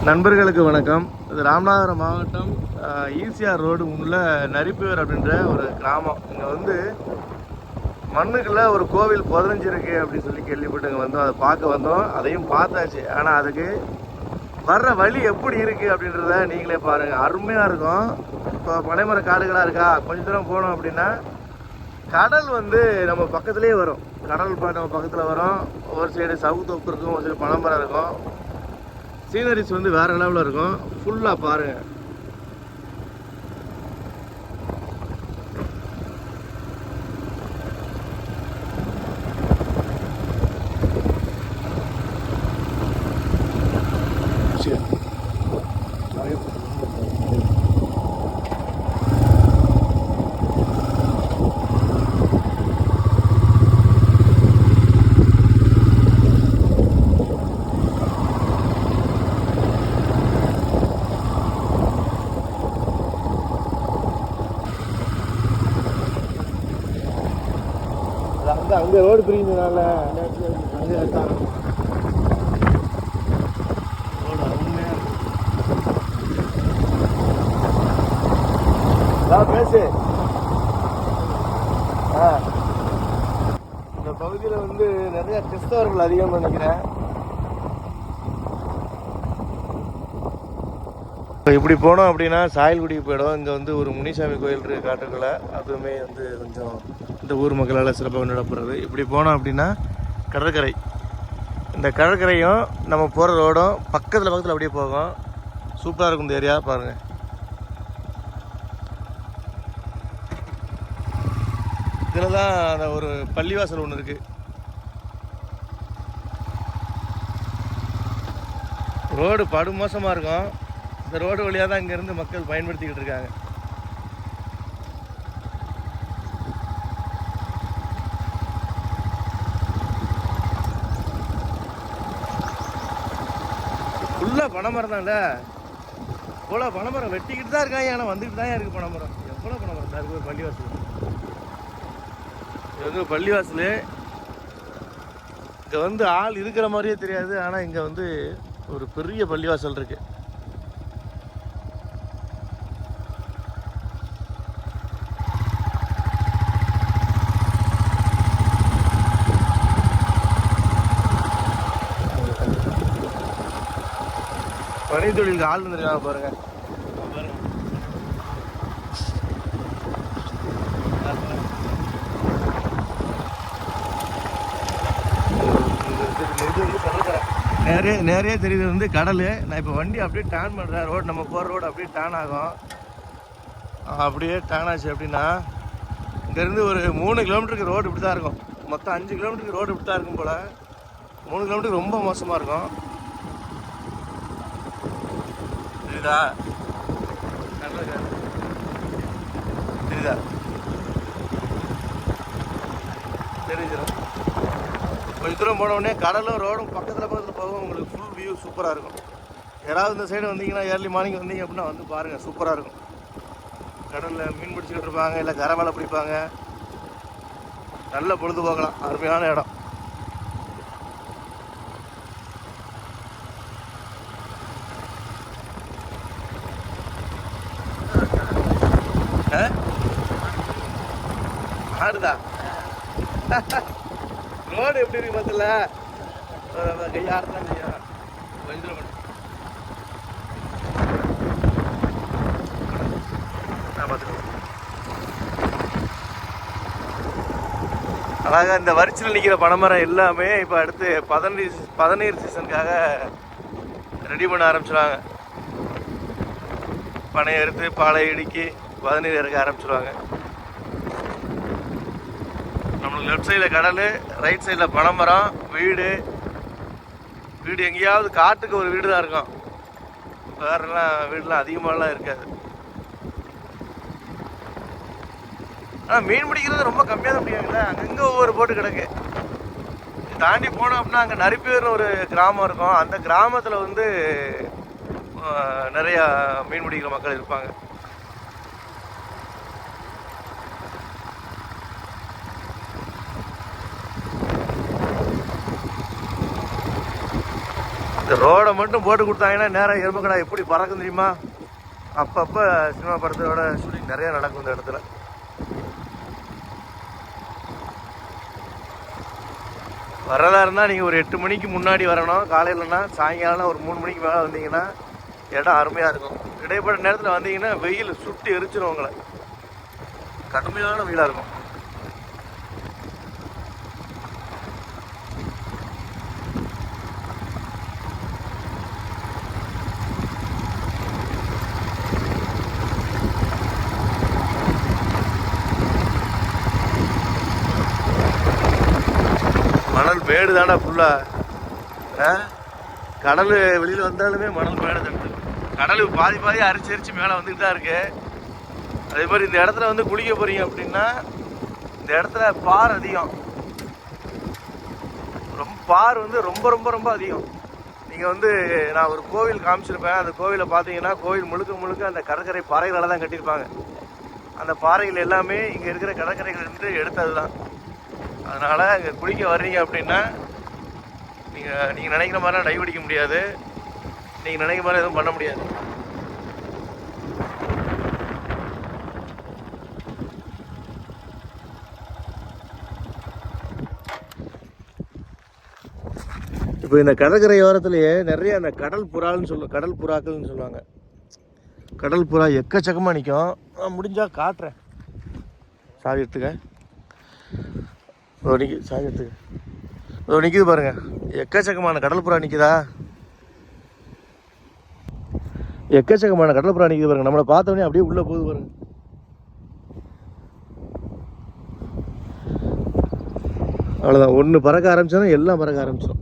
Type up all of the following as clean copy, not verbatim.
நண்பர்களுக்கு வணக்கம். இது ராமநாதபுரம் மாவட்டம் ஈசிஆர் ரோடு உள்ள நரிப்பேர் அப்படின்ற ஒரு கிராமம். இங்கே வந்து மண்ணுக்குள்ள ஒரு கோவில் புதஞ்சிருக்கு அப்படின்னு சொல்லி கேள்விப்பட்டு இங்கே வந்தோம். அதை பார்க்க வந்தோம், அதையும் பார்த்தாச்சு. ஆனால் அதுக்கு வர்ற வழி எப்படி இருக்குது அப்படின்றத நீங்களே பாருங்கள். அருமையாக இருக்கும். இப்போ பனைமர காடுகளாக இருக்கா, கொஞ்சம் தூரம் போனோம் அப்படின்னா கடல் வந்து நம்ம பக்கத்துலேயே வரும். கடல் நம்ம பக்கத்தில் வரும். ஒரு சைடு சவுத்தோப்பு இருக்கும், ஒரு சைடு பனைமரம் இருக்கும். சீனரிஸ் வந்து வேறு லெவலில் இருக்கும். ஃபுல்லாக பாருங்கள். அங்கே ரோடு பிரிஞ்சதுனால அங்கே எடுத்தாங்க. ரோடு அருமையாக இருக்கும். பேசு. இந்த பகுதியில் வந்து நிறைய கிறிஸ்தவர்கள் அதிகம் நினைக்கிறேன். இப்படி போனோம் அப்படின்னா சாயல்குடிக்கு போயிடும். இங்கே வந்து ஒரு முனிசாமி கோயில் இருக்குது காட்டுக்குள்ள. அதுவுமே வந்து கொஞ்சம் இந்த ஊர் மக்களால் சிறப்பாக கொண்டாடப்படுறது. இப்படி போனோம் அப்படின்னா கடற்கரை. இந்த கடற்கரையும் நம்ம போகிற ரோடும் பக்கத்தில் அப்படியே போகும். சூப்பராக இருக்கும் இந்த ஏரியா. பாருங்கள், இதில் தான் அந்த ஒரு பள்ளிவாசல் ஒன்று இருக்குது. ரோடு படு மோசமாக இருக்கும். இந்த ரோடு வழியாக தான் இங்கேருந்து மக்கள் பயன்படுத்திக்கிட்டு இருக்காங்க. ஃபுல்லாக பனைமரம் தான்ல. இவ்வளோ பனைமரம் வெட்டிக்கிட்டு தான் இருக்காங்க. ஆனால் வந்துக்கிட்டு தான் இருக்குது பனைமரம். எவ்வளோ பனைமரம் தான் இருக்குது. ஒரு பள்ளிவாசல். இது வந்து பள்ளிவாசல். இங்கே வந்து ஆள் இருக்கிற மாதிரியே தெரியாது. ஆனால் இங்கே வந்து ஒரு பெரிய பள்ளிவாசல் இருக்குது. பனைத்தொழிலுக்கு ஆள் இருந்திருக்காங்க பாருங்க. நிறைய தெரியுது வந்து கடல். நான் இப்போ வண்டி அப்படியே டேர்ன் பண்ணுறேன். ரோடு நம்ம போகிற ரோடு அப்படியே டேர்ன் ஆகும். அப்படியே டேர்ன் ஆச்சு அப்படின்னா இங்கேருந்து ஒரு 3 கிலோமீட்டருக்கு ரோடு இப்படி தான் இருக்கும். மொத்தம் 5 கிலோமீட்டருக்கு ரோடு இப்படி தான் இருக்கும் போல். 3 கிலோமீட்டருக்கு ரொம்ப மோசமாக இருக்கும். தெரியுதா? தெரியுதா? தெரிஞ்சிடும். கொஞ்சம் தூரம் போனோடனே கடலும் ரோடும் பக்கத்தில் போகும். உங்களுக்கு ஃபுல் வியூ சூப்பராக இருக்கும். யாராவது இந்த சைடு வந்தீங்கன்னா ஏர்லி மார்னிங் வந்தீங்க அப்படின்னா வந்து பாருங்கள், சூப்பராக இருக்கும். கடலில் மீன் பிடிச்சிக்கிட்டு இருப்பாங்க, இல்லை கரை வேலை பிடிப்பாங்க. நல்ல பொழுதுபோக்கலாம். அருமையான இடம். ஆடுதா? ரோடு எப்படி இருக்கு பார்த்தல? கையாடுதான் செய்யும். கொஞ்சம் அழகாக இந்த வரிச்சில் நிற்கிற பனைமரம் எல்லாமே இப்போ அடுத்து பதநீர் சீசனுக்காக ரெடி பண்ண ஆரம்பிச்சிடுவாங்க. பனையை எடுத்து பாலை இடுக்கி பதநீர் இறக்க ஆரம்பிச்சிடுவாங்க. நம்மளுக்கு லெஃப்ட் சைடில் கடல், ரைட் சைடில் பனைமரம், வீடு எங்கேயாவது காட்டுக்கு ஒரு வீடு தான் இருக்கும். வேறெல்லாம் வீடுலாம் அதிகமாகலாம் இருக்காது. ஆனால் மீன் பிடிக்கிறது ரொம்ப கம்மியாக தான் முடியாதுல்ல. அங்கங்கே ஒவ்வொரு போட்டு கிடக்கு. தாண்டி போனோம் அப்படின்னா அங்கே நரிப்பேர்னு ஒரு கிராமம் இருக்கும். அந்த கிராமத்தில் வந்து நிறையா மீன் பிடிக்கிற மக்கள் இருப்பாங்க. இந்த ரோடை மட்டும் போட்டு கொடுத்தாங்கன்னா நேரம் எருமக்கடா எப்படி பறக்கும் தெரியுமா? அப்பப்போ சினிமா படத்தோட ஷூட்டிங் நிறையா நடக்கும் இந்த இடத்துல. வரதா இருந்தால் நீங்கள் ஒரு 8 மணிக்கு முன்னாடி வரணும் காலையிலன்னா. சாயங்காலம் ஒரு 3 மணிக்கு மேலே வந்தீங்கன்னா இடம் அருமையாக இருக்கும். இடைப்பட்ட நேரத்தில் வந்தீங்கன்னா வெயில் சுட்டு எரிச்சிடும் உங்களை. கடுமையான வெயிலாக இருக்கும். மணல் மேடு தானே ஃபுல்லாக. கடல் வெளியில் வந்தாலுமே மணல் மேடு தடுத்து. கடல் பாதி அரிச்சு மேலே வந்துட்டு தான் இருக்கு. அதே மாதிரி இந்த இடத்துல வந்து குளிக்க போறீங்க அப்படின்னா இந்த இடத்துல பார் அதிகம். பார் வந்து ரொம்ப ரொம்ப ரொம்ப அதிகம். நீங்கள் வந்து நான் ஒரு கோவில் காமிச்சிருப்பேன். அந்த கோவிலை பார்த்தீங்கன்னா கோவில் முழுக்க அந்த கடற்கரை பாறைகளால் தான் கட்டியிருப்பாங்க. அந்த பாறைகள் எல்லாமே இங்கே இருக்கிற கடற்கரைகள் இருந்து எடுத்தது தான். அதனால் இங்கே குளிக்க வர்றீங்க அப்படின்னா நீங்கள் நினைக்கிற மாதிரிலாம் டைவ் அடிக்க முடியாது. நீங்கள் நினைக்கிற மாதிரி எதுவும் பண்ண முடியாது. இப்போ இந்த கடற்கரை ஓரத்துலேயே நிறைய அந்த கடல் புறாக்கள்னு சொல்லுவாங்க. கடல் புறா எக்கச்சக்கமாக நிற்கும். முடிஞ்சால் காட்டுறேன். சாவி எடுத்துக்க. சாவி எடுத்துக்க. நிற்கிது பாருங்க. எக்கச்சக்கமான கடல் புறா நிற்குதா? எக்கச்சக்கமான கடல் புறா நிற்கிது பாருங்க. நம்மளை பார்த்தோன்னே அப்படியே உள்ளே போகுது பாருங்க. அவ்வளோதான். ஒன்று பறக்க ஆரம்பிச்சோன்னா எல்லாம் பறக்க ஆரம்பிச்சிடும்.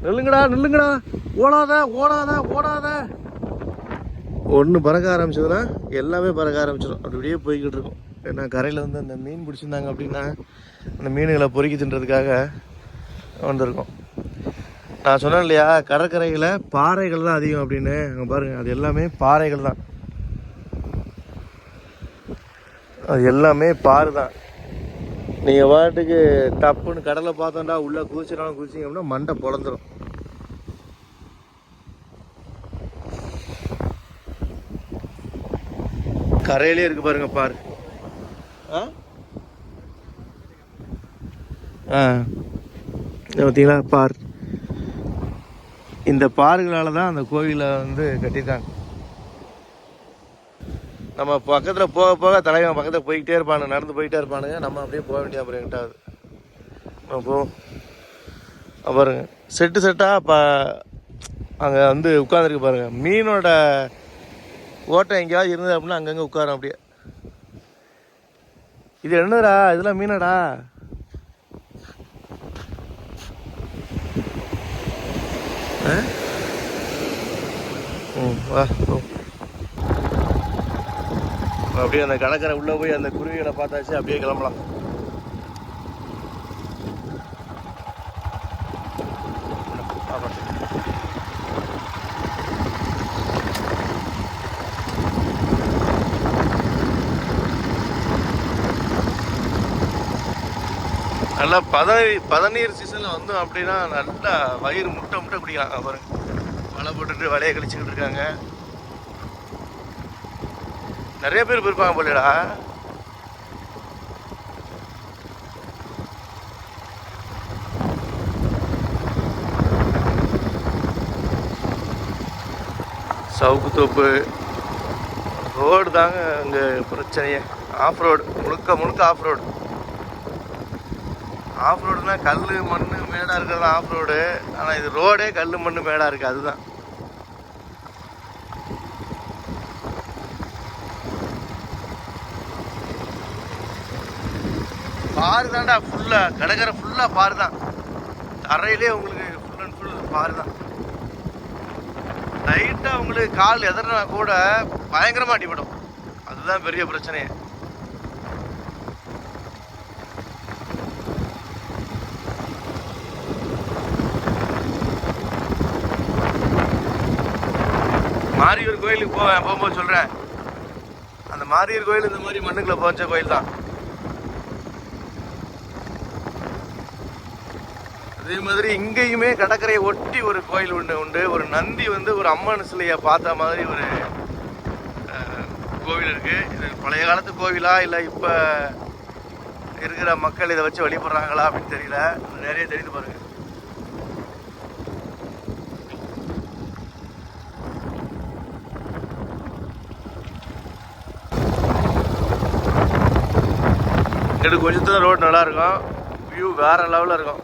நில்லுங்கடா, ஓடாத. ஒன்று பறக்க ஆரம்பிச்சதுன்னா எல்லாமே பறக்க ஆரம்பிச்சிடும். அப்படியே போய்கிட்டு இருக்கும். ஏன்னா கரையில் வந்து அந்த மீன் பிடிச்சிருந்தாங்க அப்படின்னா அந்த மீன்களை பொறுக்கி தின்றதுக்காக வந்திருக்கோம். நான் சொன்னேன் இல்லையா, கடற்கரையில் பாறைகள் தான் அதிகம் அப்படின்னு. அங்கே பாருங்கள், அது எல்லாமே பாறைகள் தான். அது எல்லாமே பாறை தான். நீங்கள் பாட்டுக்கு டப்புன்னு கடலை பார்த்தோம்டா உள்ளே குதிச்சிடாலும் குதிச்சிங்க அப்படின்னா மண்டை பொழந்துடும். கரையிலே இருக்கு பாருங்க பாரு. பார்த்தீங்களா பார். இந்த பாறுகளால் தான் அந்த கோவிலை வந்து கட்டியிருக்காங்க. நம்ம பக்கத்தில் போக தலைவன் பக்கத்தில் போய்கிட்டே இருப்பானுங்க, நடந்து போயிட்டே இருப்பானுங்க. நம்ம அப்படியே போக வேண்டிய அப்புறம் எங்கிட்டாவது போவோம். பாருங்க செட்டாக அங்கே வந்து உட்காந்துருக்கு பாருங்க. மீனோட ஓட்டம் எங்கேயாவது இருந்தது அப்படின்னா அங்கங்கே உட்காரோம் அப்படியே. இது என்னடா, இதெல்லாம் மீனடா. வா அப்படியே அந்த கடற்கரை உள்ளே போய் அந்த குருவிகளை பார்த்தாச்சு. அப்படியே கிளம்பலாம். நல்லா பதநீர் சீசனில் வந்தோம் அப்படின்னா நல்லா வயிறு முட்டை குடிக்கலாம். பாருங்க, வலை போட்டுட்டு வலையை கழிச்சுக்கிட்டு இருக்காங்க. நிறைய பேர் போயிருப்பாங்க போலடா. சவுக்கு தோப்பு ரோடு தாங்க அங்கே பிரச்சனையே. ஆஃப் ரோடு, முழுக்க ஆஃப் ரோடு. ஆஃப் ரோடுனா கல் மண் மேடாக இருக்கிறது ஆஃப் ரோடு. ஆனால் இது ரோடே கல் மண் மேடாக இருக்குது. அதுதான் பாரு தான்டா. ஃபுல்லாக கடற்கரை ஃபுல்லாக பாரு தான். தரையிலே உங்களுக்கு ஃபுல் அண்ட் ஃபுல் பாரு தான். லைட்டாக உங்களுக்கு கால் எதிர்னா கூட பயங்கரமாக அடிபடும். அதுதான் பெரிய பிரச்சனையே. மாரியூர் கோயிலுக்கு போகும்போது சொல்கிறேன். அந்த மாரியூர் கோயில் இந்த மாதிரி மண்ணுக்குள்ள போச்ச கோயில் தான். அதே மாதிரி இங்கேயுமே கடற்கரையை ஒட்டி ஒரு கோயில் உண்டு. ஒரு நந்தி வந்து ஒரு அம்மன் சிலையை பார்த்த மாதிரி ஒரு கோவில் இருக்கு. இது பழைய காலத்து கோவிலா இல்லை இப்போ இருக்கிற மக்கள் இதை வச்சு வழிபடுறாங்களா அப்படின்னு தெரியல. நிறைய தெரியுது பாருங்க. இங்கிட்டு கொஞ்சம் ரோடு நல்லா இருக்கும், வியூ வேற லெவலில் இருக்கும்.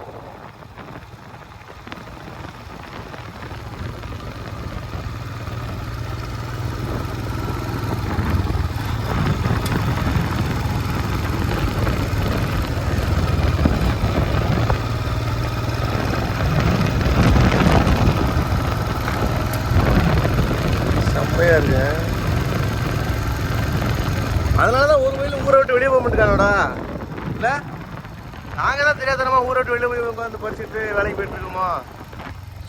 செம்மையா இருக்கு. அதனாலதான் ஒரு வயல ஊரை விட்டு வெளியே போக மாட்டேங்கானோடா. இல்லை நாங்கள் தான் தெரியாதனமா ஊரை விட்டு வெளியே போய் உட்காந்து படிச்சுட்டு வேலைக்கு போயிட்டு இருக்கோமோ.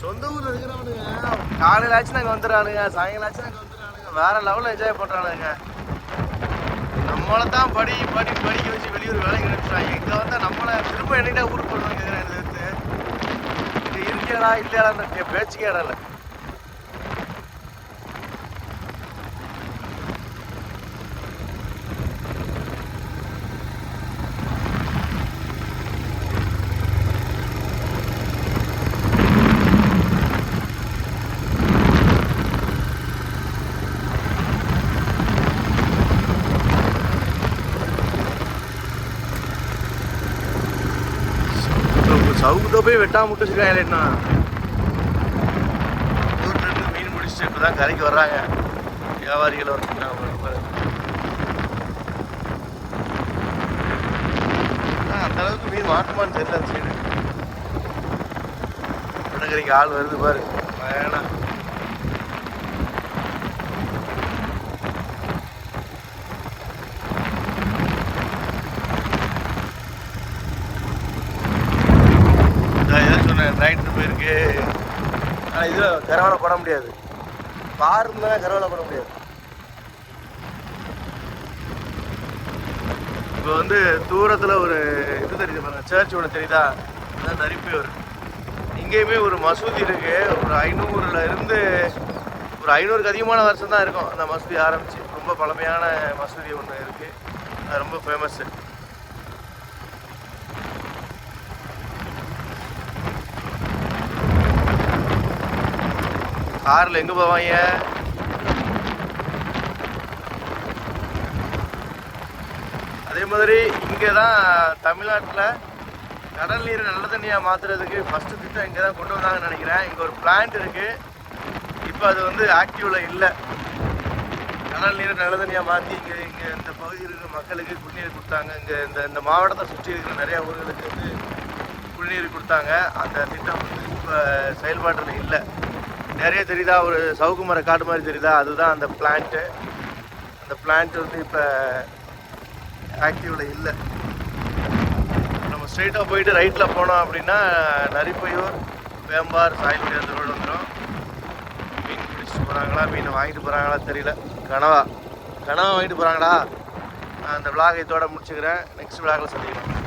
சொந்த ஊரில் இருக்கிறவனுங்க காலையில் ஆச்சு நாங்கள் வந்துடுறானுங்க, சாயங்காலம் ஆச்சு நாங்கள் வந்துடுறானுங்க, வேற லெவலில் என்ஜாய் பண்ணுறானுங்க. நம்மளை தான் படிக்க வச்சு வெளியூர் வேலைக்கு அனுப்பிச்சாங்க. இங்கே வந்தால் நம்மளை திரும்ப என்னைக்கிட்ட ஊருக்கு போடுவாங்க கேட்குறேன். எடுத்து இங்கே இருக்கியாடா இல்லையாடான்னு பேச்சுக்கே இடம் இல்லை. சவுக்கு போய் வெட்டாம விட்டு வச்சிருக்காங்க. இல்லைன்னா ஊர்லேருந்து மீன் முடிச்சுட்டு இப்போ தான் கரைக்கு வர்றாங்க வியாபாரிகளை வந்துருக்காங்க. அந்த அளவுக்கு மீன் மாட்டுமான்னு தெரியல. அந்த சைடு கடற்கரைக்கு ஆள் வருது பாரு. வேணாம் ரைட்டு போயிருக்கு. ஆனால் இதில் கரவாலை போட முடியாது. பாருங்க கரவாலை போட முடியாது. இப்போ வந்து தூரத்தில் ஒரு இது தெரியுது பாருங்க, சர்ச் ஒன்று தெரியுதா? அதுதான் நரிப்பையூர். இங்கேயுமே ஒரு மசூதி இருக்கு. ஒரு 500ல் இருந்து ஒரு 500க்கு அதிகமான வருஷம் தான் இருக்கும் அந்த மசூதி ஆரம்பிச்சு. ரொம்ப பழமையான மசூதி ஒன்று இருக்கு. அது ரொம்ப ஃபேமஸ்ஸு. காரில் எங்கே போவாங்க? அதே மாதிரி இங்கே தான் தமிழ்நாட்டில் கடல் நீரை நல்ல தண்ணியாக மாற்றுறதுக்கு ஃபஸ்ட்டு திட்டம் இங்கே தான் கொண்டு வந்தாங்கன்னு நினைக்கிறேன். இங்கே ஒரு பிளான்ட் இருக்குது. இப்போ அது வந்து ஆக்டிவில் இல்லை. கடல் நீரை நல்ல தண்ணியாக மாற்றி இங்கே இந்த பகுதியில் இருக்கிற மக்களுக்கு குடிநீர் கொடுத்தாங்க. இங்கே இந்த மாவட்டத்தை சுற்றி இருக்கிற நிறையா ஊர்களுக்கு வந்து குடிநீர் கொடுத்தாங்க. அந்த திட்டம் வந்து இப்போ செயல்பாட்டில் இல்லை. நிறைய தெரியுதா? ஒரு சவுக்கு மர காடு மாதிரி தெரியுதா? அதுதான் அந்த பிளான்ட்டு. அந்த பிளான்ட் வந்து இப்போ ஆக்டிவில் இல்லை. நம்ம ஸ்ட்ரெயிட்டாக போயிட்டு ரைட்டில் போனோம் அப்படின்னா நரிப்பையூர், வேம்பார், சாயல்குடி அந்த ரோடு வந்துடும். மீன் பிடிச்சிட்டு போகிறாங்களா, மீனை வாங்கிட்டு போகிறாங்களா தெரியல. கனவா வாங்கிட்டு போகிறாங்களா? நான் அந்த விளாகை இதோட முடிச்சுக்கிறேன். நெக்ஸ்ட் விளாகில் சந்திக்கிறேன்.